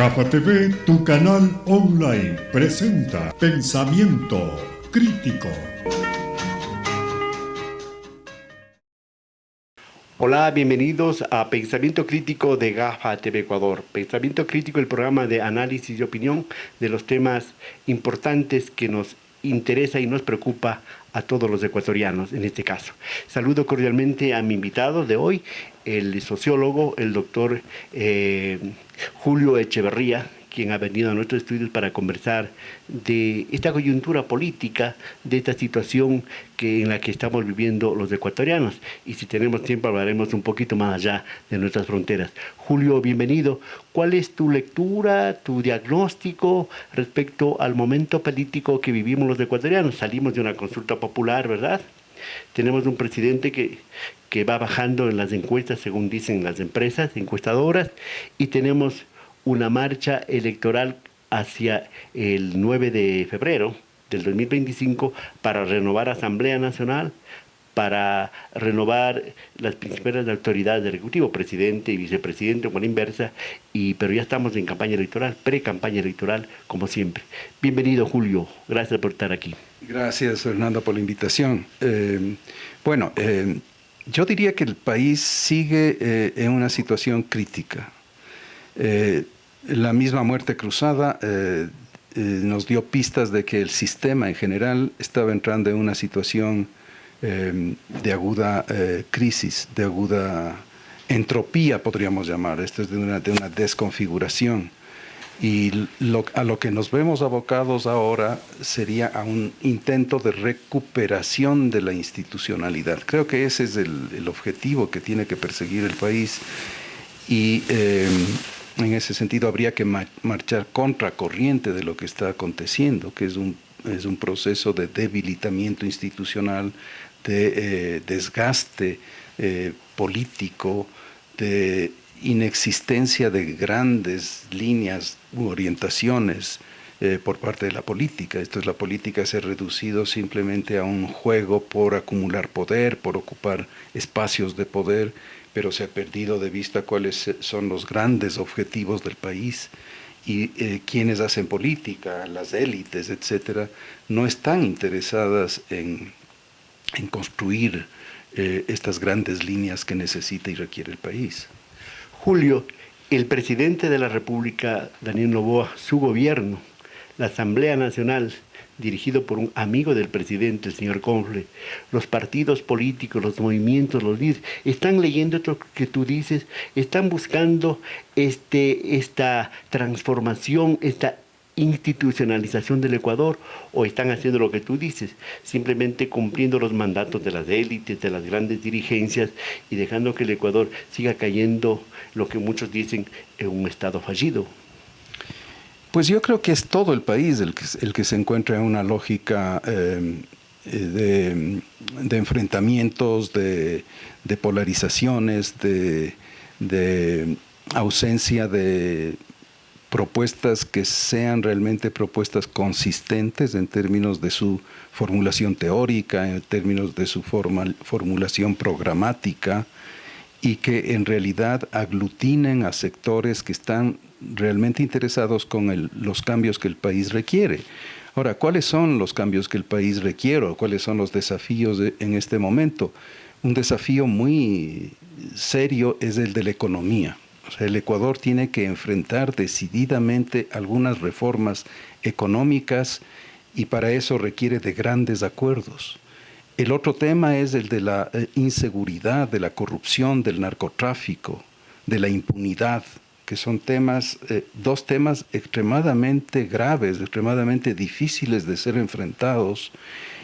GAFA TV, tu canal online, presenta Pensamiento Crítico. Hola, bienvenidos a Pensamiento Crítico de GAFA TV Ecuador. Pensamiento Crítico, el programa de análisis y opinión de los temas importantes que nos interesa y nos preocupa a todos los ecuatorianos en este caso. Saludo cordialmente a mi invitado de hoy, el sociólogo, el doctor Julio Echeverría, quien ha venido a nuestros estudios para conversar de esta coyuntura política, de esta situación en la que estamos viviendo los ecuatorianos. Y si tenemos tiempo hablaremos un poquito más allá de nuestras fronteras. Julio, bienvenido. ¿Cuál es tu lectura, tu diagnóstico respecto al momento político que vivimos los ecuatorianos? Salimos de una consulta popular, ¿verdad? Tenemos un presidente que va bajando en las encuestas, según dicen las empresas encuestadoras, y tenemos una marcha electoral hacia el 9 de febrero del 2025 para renovar Asamblea Nacional, para renovar las principales autoridades del Ejecutivo, presidente y vicepresidente, por la inversa, pero ya estamos en campaña electoral, pre-campaña electoral, como siempre. Bienvenido, Julio. Gracias por estar aquí. Gracias, Fernando, por la invitación. Yo diría que el país sigue en una situación crítica. La misma muerte cruzada nos dio pistas de que el sistema en general estaba entrando en una situación de aguda crisis, de aguda entropía, podríamos llamar. Esto es de una desconfiguración. Y a lo que nos vemos abocados ahora sería a un intento de recuperación de la institucionalidad. Creo que ese es el objetivo que tiene que perseguir el país. Y en ese sentido habría que marchar contracorriente de lo que está aconteciendo, que es un proceso de debilitamiento institucional, de desgaste político, de inexistencia de grandes líneas u orientaciones por parte de la política. La política se ha reducido simplemente a un juego por acumular poder, por ocupar espacios de poder, pero se ha perdido de vista cuáles son los grandes objetivos del país y quienes hacen política, las élites, etcétera, no están interesadas en construir estas grandes líneas que necesita y requiere el país. Julio, el presidente de la República, Daniel Noboa, su gobierno, la Asamblea Nacional, dirigido por un amigo del presidente, el señor Confle, los partidos políticos, los movimientos, los líderes, están leyendo esto que tú dices, están buscando esta transformación, esta institucionalización del Ecuador, o están haciendo lo que tú dices, simplemente cumpliendo los mandatos de las élites, de las grandes dirigencias y dejando que el Ecuador siga cayendo, lo que muchos dicen, en un estado fallido. Pues yo creo que es todo el país el que se encuentra en una lógica de enfrentamientos, de polarizaciones, de ausencia de propuestas que sean realmente propuestas consistentes en términos de su formulación teórica, en términos de su formulación programática, y que en realidad aglutinen a sectores que están realmente interesados con los cambios que el país requiere. Ahora, ¿cuáles son los cambios que el país requiere? ¿Cuáles son los desafíos en este momento? Un desafío muy serio es el de la economía. O sea, el Ecuador tiene que enfrentar decididamente algunas reformas económicas y para eso requiere de grandes acuerdos. El otro tema es el de la inseguridad, de la corrupción, del narcotráfico, de la impunidad, que son dos temas extremadamente graves, extremadamente difíciles de ser enfrentados.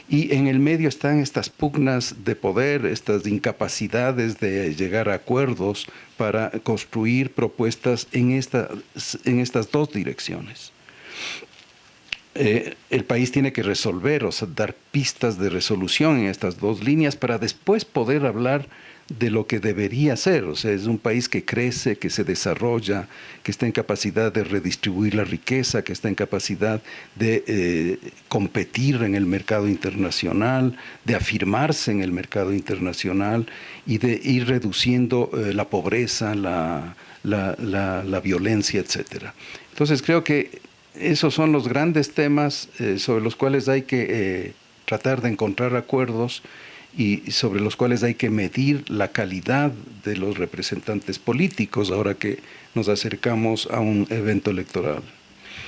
Y en el medio están estas pugnas de poder, estas incapacidades de llegar a acuerdos para construir propuestas en estas dos direcciones. El país tiene que resolver, o sea, dar pistas de resolución en estas dos líneas para después poder hablar de lo que debería ser. O sea, es un país que crece, que se desarrolla, que está en capacidad de redistribuir la riqueza, que está en capacidad de competir en el mercado internacional, de afirmarse en el mercado internacional y de ir reduciendo la pobreza, la la violencia, etcétera. Entonces creo que esos son los grandes temas sobre los cuales hay que tratar de encontrar acuerdos y sobre los cuales hay que medir la calidad de los representantes políticos ahora que nos acercamos a un evento electoral.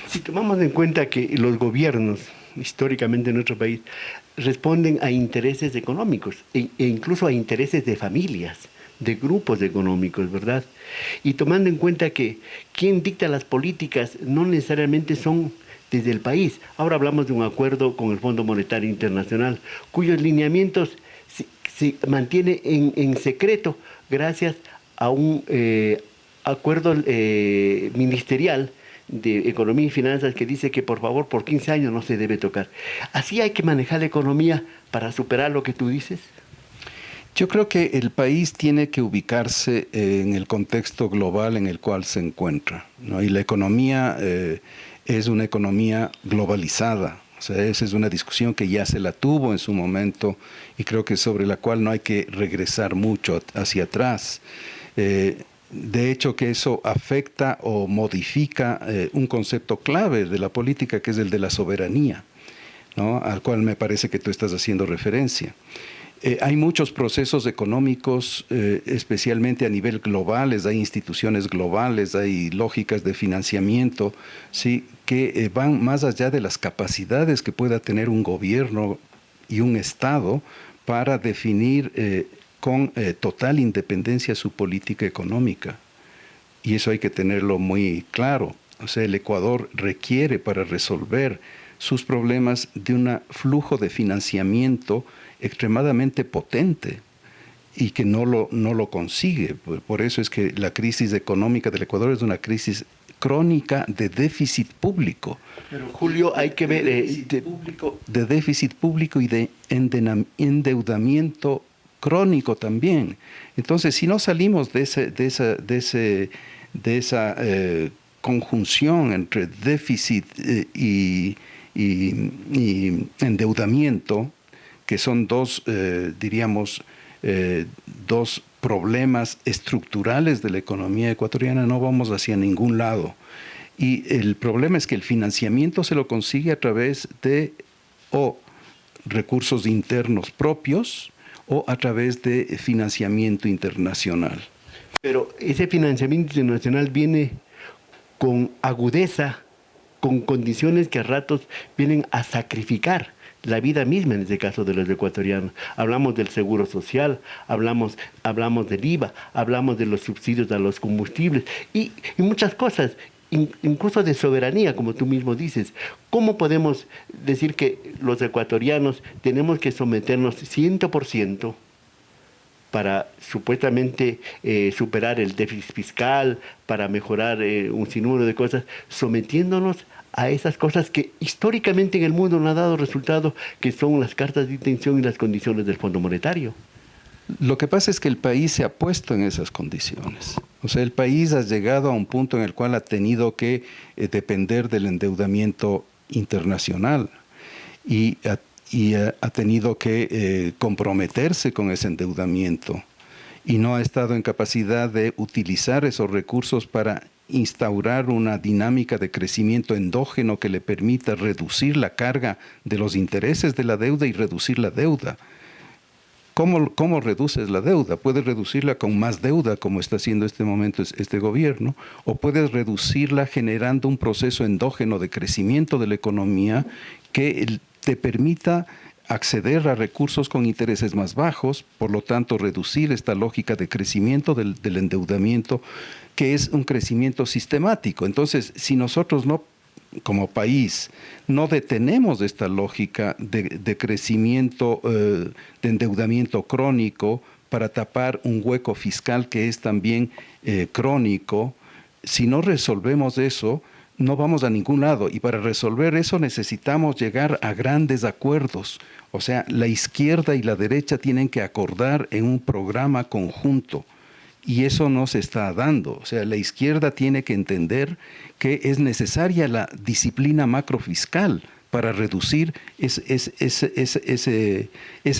Si tomamos en cuenta que los gobiernos, históricamente en nuestro país, responden a intereses económicos e incluso a intereses de familias, de grupos económicos, ¿verdad? Y tomando en cuenta que quien dicta las políticas no necesariamente son desde el país. Ahora hablamos de un acuerdo con el Fondo Monetario Internacional, cuyos lineamientos se mantiene en secreto gracias a un acuerdo ministerial de Economía y Finanzas que dice que por favor por 15 años no se debe tocar. ¿Así hay que manejar la economía para superar lo que tú dices? Yo creo que el país tiene que ubicarse en el contexto global en el cual se encuentra, ¿no? Y la economía es una economía globalizada. O sea, esa es una discusión que ya se la tuvo en su momento y creo que sobre la cual no hay que regresar mucho hacia atrás. De hecho, que eso afecta o modifica un concepto clave de la política, que es el de la soberanía, ¿no? Al cual me parece que tú estás haciendo referencia. Hay muchos procesos económicos, especialmente a nivel global, hay instituciones globales, hay lógicas de financiamiento, ¿sí?, que van más allá de las capacidades que pueda tener un gobierno y un Estado para definir con total independencia su política económica. Y eso hay que tenerlo muy claro. O sea, el Ecuador requiere para resolver sus problemas de un flujo de financiamiento extremadamente potente y que no lo consigue. Por eso es que la crisis económica del Ecuador es una crisis crónica de déficit público. Pero Julio, hay que ver... de déficit público y de endeudamiento crónico también. Entonces, si no salimos de esa conjunción entre déficit y endeudamiento, que son dos problemas estructurales de la economía ecuatoriana, no vamos hacia ningún lado. Y el problema es que el financiamiento se lo consigue a través de recursos internos propios o a través de financiamiento internacional. Pero ese financiamiento internacional viene con agudeza, con condiciones que a ratos vienen a sacrificar la vida misma, en este caso de los ecuatorianos. Hablamos del seguro social, hablamos del IVA, hablamos de los subsidios a los combustibles y muchas cosas, incluso de soberanía, como tú mismo dices. ¿Cómo podemos decir que los ecuatorianos tenemos que someternos 100% para supuestamente superar el déficit fiscal, para mejorar un sinnúmero de cosas, sometiéndonos a esas cosas que históricamente en el mundo no han dado resultado, que son las cartas de intención y las condiciones del Fondo Monetario? Lo que pasa es que el país se ha puesto en esas condiciones. O sea, el país ha llegado a un punto en el cual ha tenido que depender del endeudamiento internacional y ha tenido que comprometerse con ese endeudamiento y no ha estado en capacidad de utilizar esos recursos para instaurar una dinámica de crecimiento endógeno que le permita reducir la carga de los intereses de la deuda y reducir la deuda. ¿Cómo reduces la deuda? Puedes reducirla con más deuda, como está haciendo este momento este gobierno, o puedes reducirla generando un proceso endógeno de crecimiento de la economía que te permita acceder a recursos con intereses más bajos, por lo tanto reducir esta lógica de crecimiento del endeudamiento, que es un crecimiento sistemático. Entonces, si nosotros no, como país, no detenemos esta lógica de crecimiento, de endeudamiento crónico para tapar un hueco fiscal que es también crónico, si no resolvemos eso, no vamos a ningún lado. Y para resolver eso necesitamos llegar a grandes acuerdos. O sea, la izquierda y la derecha tienen que acordar en un programa conjunto. Y eso no se está dando. O sea, la izquierda tiene que entender que es necesaria la disciplina macrofiscal para reducir esa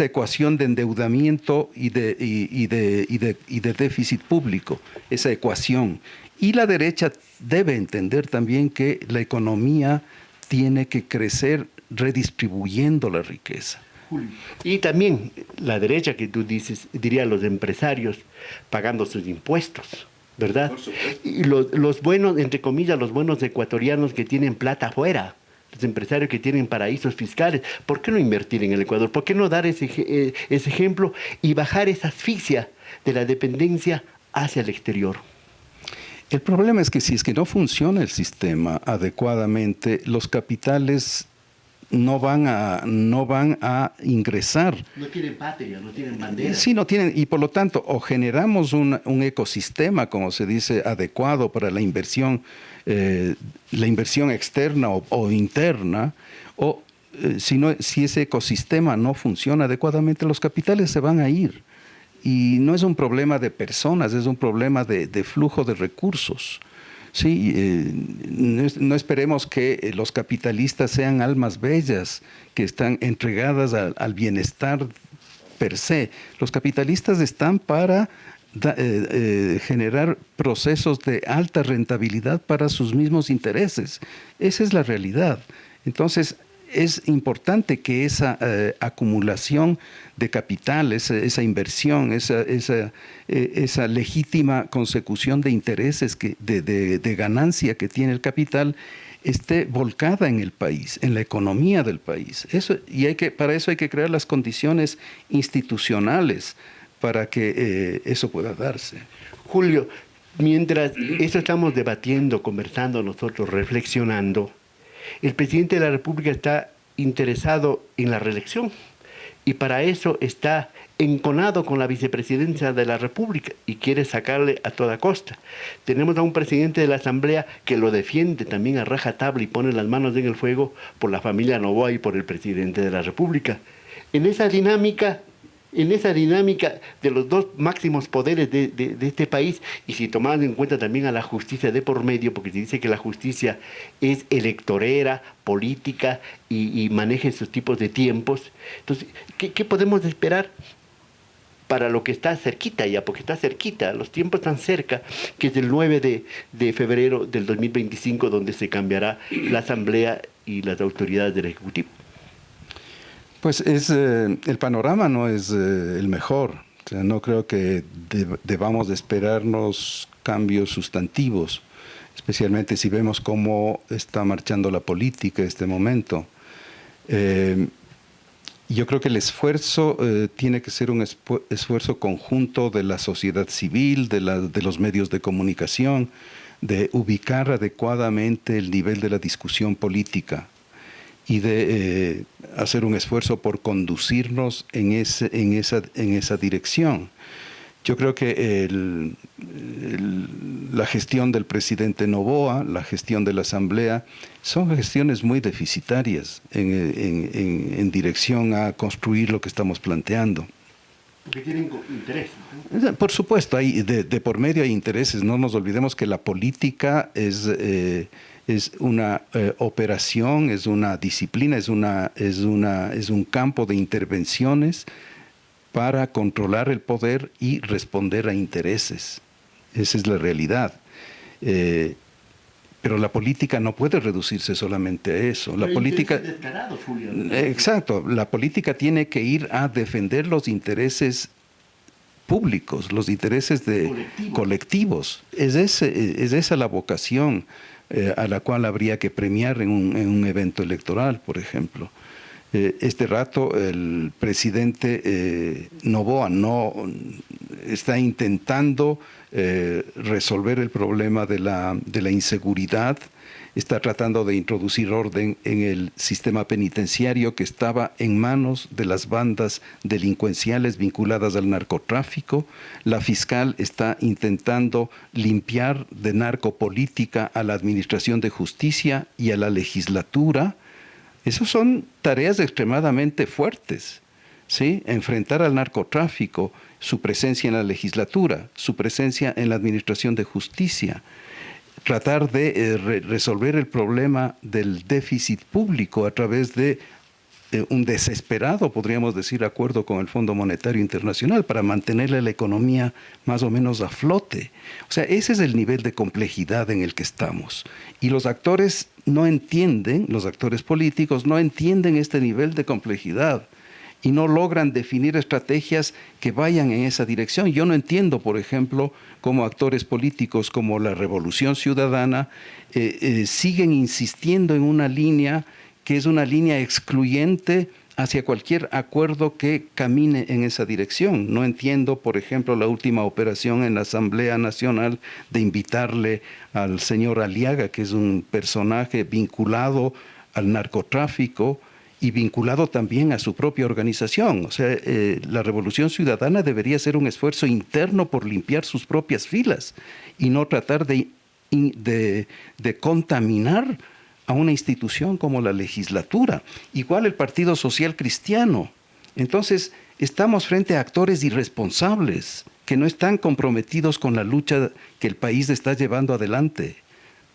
ecuación de endeudamiento y de déficit público, esa ecuación. Y la derecha debe entender también que la economía tiene que crecer redistribuyendo la riqueza. Y también la derecha, que tú dices, diría los empresarios pagando sus impuestos, ¿verdad? Por supuesto. Y los buenos, entre comillas, los buenos ecuatorianos que tienen plata afuera, los empresarios que tienen paraísos fiscales, ¿por qué no invertir en el Ecuador? ¿Por qué no dar ese ejemplo y bajar esa asfixia de la dependencia hacia el exterior? El problema es que si es que no funciona el sistema adecuadamente, los capitales no van a ingresar. No tienen patria, no tienen bandera. Sí, no tienen, y por lo tanto, o generamos un ecosistema, como se dice, adecuado para la inversión externa o interna, o si ese ecosistema no funciona adecuadamente, los capitales se van a ir. Y no es un problema de personas, es un problema de flujo de recursos. Sí, no esperemos que los capitalistas sean almas bellas que están entregadas al bienestar per se. Los capitalistas están para generar procesos de alta rentabilidad para sus mismos intereses. Esa es la realidad. Entonces, es importante que esa acumulación de capital, esa inversión, esa legítima consecución de intereses, de ganancia que tiene el capital, esté volcada en el país, en la economía del país. Para eso hay que crear las condiciones institucionales para que eso pueda darse. Julio, mientras eso estamos debatiendo, conversando nosotros, reflexionando, el presidente de la República está interesado en la reelección y para eso está enconado con la vicepresidencia de la República y quiere sacarle a toda costa. Tenemos a un presidente de la Asamblea que lo defiende también a rajatabla y pone las manos en el fuego por la familia Noboa y por el presidente de la República. En esa dinámica de los dos máximos poderes de este país, y si tomamos en cuenta también a la justicia de por medio, porque se dice que la justicia es electorera, política y maneja esos tipos de tiempos, entonces, ¿qué podemos esperar para lo que está cerquita ya? Porque está cerquita, los tiempos están cerca, que es el 9 de febrero del 2025, donde se cambiará la Asamblea y las autoridades del Ejecutivo. Pues el panorama no es el mejor. O sea, no creo que debamos de esperarnos cambios sustantivos, especialmente si vemos cómo está marchando la política en este momento. Yo creo que el esfuerzo tiene que ser un esfuerzo conjunto de la sociedad civil, de los medios de comunicación, de ubicar adecuadamente el nivel de la discusión política y de hacer un esfuerzo por conducirnos en esa dirección. Yo creo que la gestión del presidente Noboa, la gestión de la Asamblea, son gestiones muy deficitarias en dirección a construir lo que estamos planteando. Porque tienen interés, ¿no? Por supuesto, de por medio hay intereses. No nos olvidemos que la política es una operación, es una disciplina, es un campo de intervenciones para controlar el poder y responder a intereses. Esa es la realidad. Pero la política no puede reducirse solamente a eso. La política, exacto, la política tiene que ir a defender los intereses públicos, los intereses colectivos. Es esa la vocación a la cual habría que premiar en un evento electoral, por ejemplo. Este rato el presidente Noboa no está intentando resolver el problema de la inseguridad, está tratando de introducir orden en el sistema penitenciario que estaba en manos de las bandas delincuenciales vinculadas al narcotráfico. La fiscal está intentando limpiar de narcopolítica a la Administración de Justicia y a la legislatura. Esas son tareas extremadamente fuertes, ¿sí? Enfrentar al narcotráfico, su presencia en la legislatura, su presencia en la Administración de Justicia, tratar de resolver el problema del déficit público a través de un desesperado, podríamos decir, acuerdo con el Fondo Monetario Internacional para mantenerle la economía más o menos a flote. O sea, ese es el nivel de complejidad en el que estamos. Y los actores no entienden, los actores políticos no entienden este nivel de complejidad y no logran definir estrategias que vayan en esa dirección. Yo no entiendo, por ejemplo, cómo actores políticos como la Revolución Ciudadana siguen insistiendo en una línea que es una línea excluyente hacia cualquier acuerdo que camine en esa dirección. No entiendo, por ejemplo, la última operación en la Asamblea Nacional de invitarle al señor Aliaga, que es un personaje vinculado al narcotráfico y vinculado también a su propia organización. O sea, la Revolución Ciudadana debería hacer un esfuerzo interno por limpiar sus propias filas y no tratar de contaminar a una institución como la legislatura. Igual el Partido Social Cristiano. Entonces, estamos frente a actores irresponsables que no están comprometidos con la lucha que el país está llevando adelante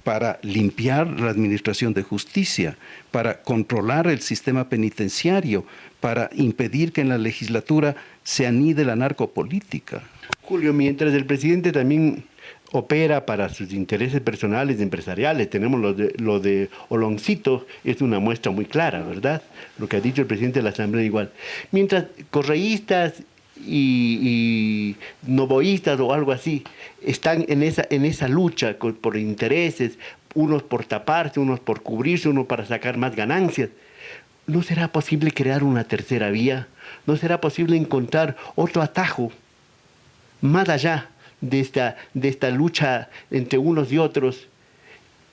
para limpiar la administración de justicia, para controlar el sistema penitenciario, para impedir que en la legislatura se anide la narcopolítica. Julio, mientras el presidente también opera para sus intereses personales, empresariales. Tenemos lo de Oloncito, es una muestra muy clara, ¿verdad? Lo que ha dicho el presidente de la Asamblea igual. Mientras correístas y novoístas o algo así están en esa lucha por intereses, unos por taparse, unos por cubrirse, unos para sacar más ganancias. ¿No será posible crear una tercera vía? ¿No será posible encontrar otro atajo más allá de esta lucha entre unos y otros,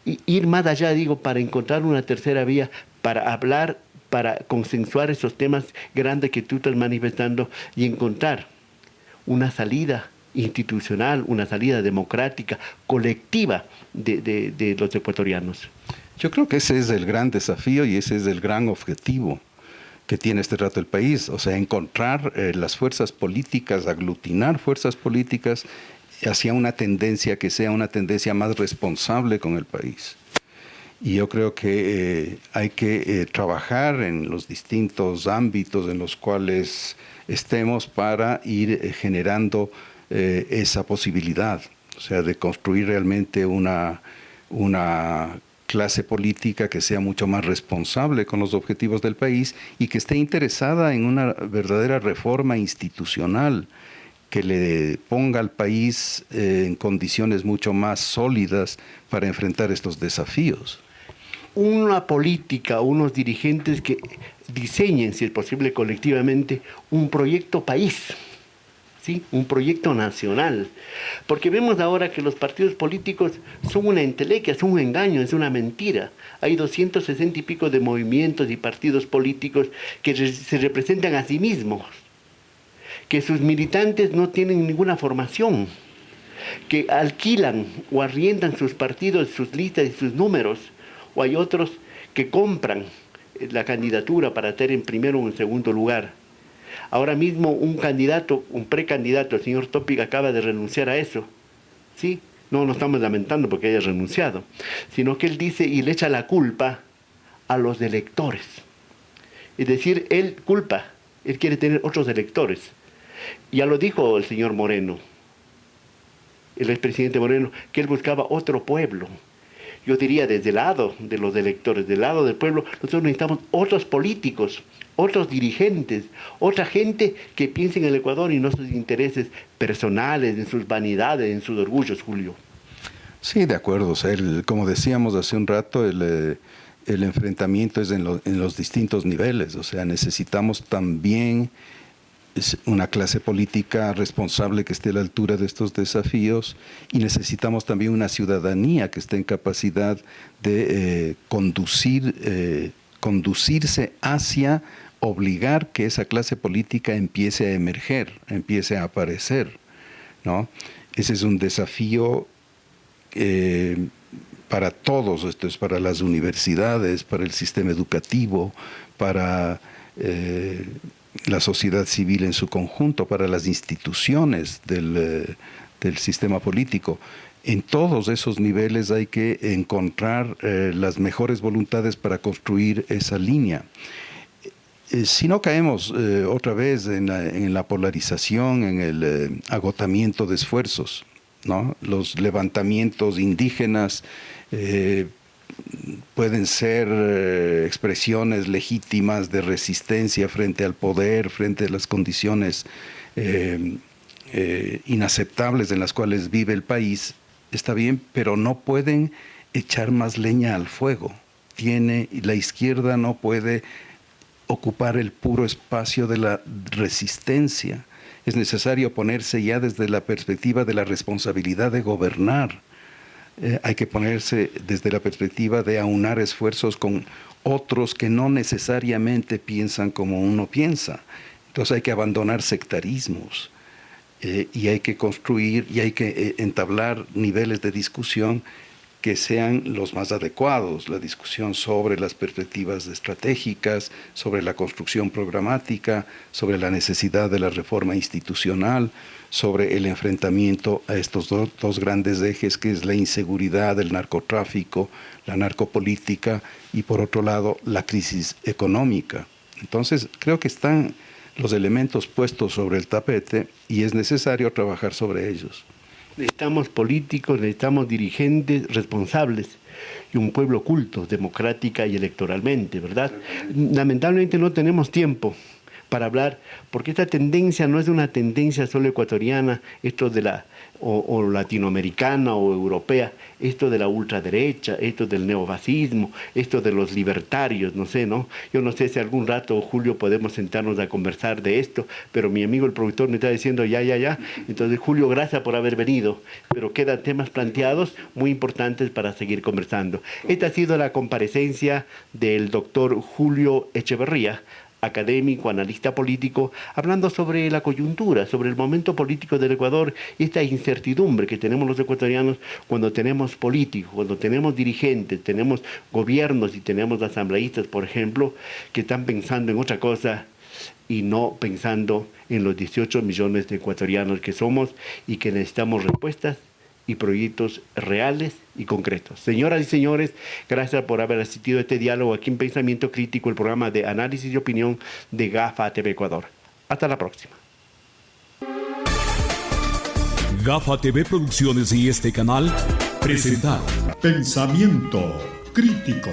y ir más allá, digo, para encontrar una tercera vía, para hablar, para consensuar esos temas grandes que tú estás manifestando y encontrar una salida institucional, una salida democrática, colectiva de los ecuatorianos? Yo creo que ese es el gran desafío y ese es el gran objetivo que tiene este rato el país, o sea, encontrar las fuerzas políticas, aglutinar fuerzas políticas hacia una tendencia que sea una tendencia más responsable con el país. Y yo creo que hay que trabajar en los distintos ámbitos en los cuales estemos para ir generando esa posibilidad, o sea, de construir realmente una clase política que sea mucho más responsable con los objetivos del país y que esté interesada en una verdadera reforma institucional que le ponga al país en condiciones mucho más sólidas para enfrentar estos desafíos. Una política, unos dirigentes que diseñen, si es posible colectivamente, un proyecto país, ¿sí? Un proyecto nacional. Porque vemos ahora que los partidos políticos son una entelequia, son un engaño, es una mentira. Hay 260 y pico de movimientos y partidos políticos que se representan a sí mismos, que sus militantes no tienen ninguna formación, que alquilan o arriendan sus partidos, sus listas y sus números, o hay otros que compran la candidatura para estar en primero o en segundo lugar. Ahora mismo un candidato, un precandidato, el señor Topic, acaba de renunciar a eso, ¿sí? No nos estamos lamentando porque haya renunciado, sino que él dice y le echa la culpa a los electores. Es decir, él quiere tener otros electores. Ya lo dijo el señor Moreno, el expresidente Moreno, que él buscaba otro pueblo. Yo diría, desde el lado de los electores, del lado del pueblo, nosotros necesitamos otros políticos, otros dirigentes, otra gente que piense en el Ecuador y no sus intereses personales, en sus vanidades, en sus orgullos, Julio. Sí, de acuerdo. O sea, como decíamos hace un rato, el enfrentamiento es en los distintos niveles. O sea, necesitamos también una clase política responsable que esté a la altura de estos desafíos y necesitamos también una ciudadanía que esté en capacidad de conducirse hacia obligar que esa clase política empiece a emerger, empiece a aparecer, ¿no? Ese es un desafío para todos, esto es para las universidades, para el sistema educativo, para la sociedad civil en su conjunto, para las instituciones del sistema político. En todos esos niveles hay que encontrar las mejores voluntades para construir esa línea. si no caemos otra vez en la polarización, en el agotamiento de esfuerzos, ¿no? Los levantamientos indígenas pueden ser expresiones legítimas de resistencia frente al poder, frente a las condiciones inaceptables en las cuales vive el país, está bien, pero no pueden echar más leña al fuego. La izquierda no puede ocupar el puro espacio de la resistencia. Es necesario ponerse ya desde la perspectiva de la responsabilidad de gobernar. Hay que ponerse desde la perspectiva de aunar esfuerzos con otros que no necesariamente piensan como uno piensa. Entonces hay que abandonar sectarismos y hay que construir y hay que entablar niveles de discusión que sean los más adecuados, la discusión sobre las perspectivas estratégicas, sobre la construcción programática, sobre la necesidad de la reforma institucional, sobre el enfrentamiento a estos dos grandes ejes, que es la inseguridad, el narcotráfico, la narcopolítica y, por otro lado, la crisis económica. Entonces, creo que están los elementos puestos sobre el tapete y es necesario trabajar sobre ellos. Necesitamos políticos, necesitamos dirigentes responsables y un pueblo culto, democrática y electoralmente, ¿verdad? Lamentablemente no tenemos tiempo para hablar, porque esta tendencia no es una tendencia solo ecuatoriana, esto de o latinoamericana o europea, esto de la ultraderecha, esto del neofascismo, esto de los libertarios, no sé, ¿no? Yo no sé si algún rato, Julio, podemos sentarnos a conversar de esto, pero mi amigo el productor me está diciendo ya. Entonces, Julio, gracias por haber venido, pero quedan temas planteados muy importantes para seguir conversando. Esta ha sido la comparecencia del doctor Julio Echeverría, académico, analista político, hablando sobre la coyuntura, sobre el momento político del Ecuador y esta incertidumbre que tenemos los ecuatorianos cuando tenemos políticos, cuando tenemos dirigentes, tenemos gobiernos y tenemos asambleístas, por ejemplo, que están pensando en otra cosa y no pensando en los 18 millones de ecuatorianos que somos y que necesitamos respuestas y proyectos reales y concretos. Señoras y señores, gracias por haber asistido a este diálogo aquí en Pensamiento Crítico, el programa de análisis y opinión de GAFA TV Ecuador. Hasta la próxima. GAFA TV Producciones y este canal presentaron Pensamiento Crítico.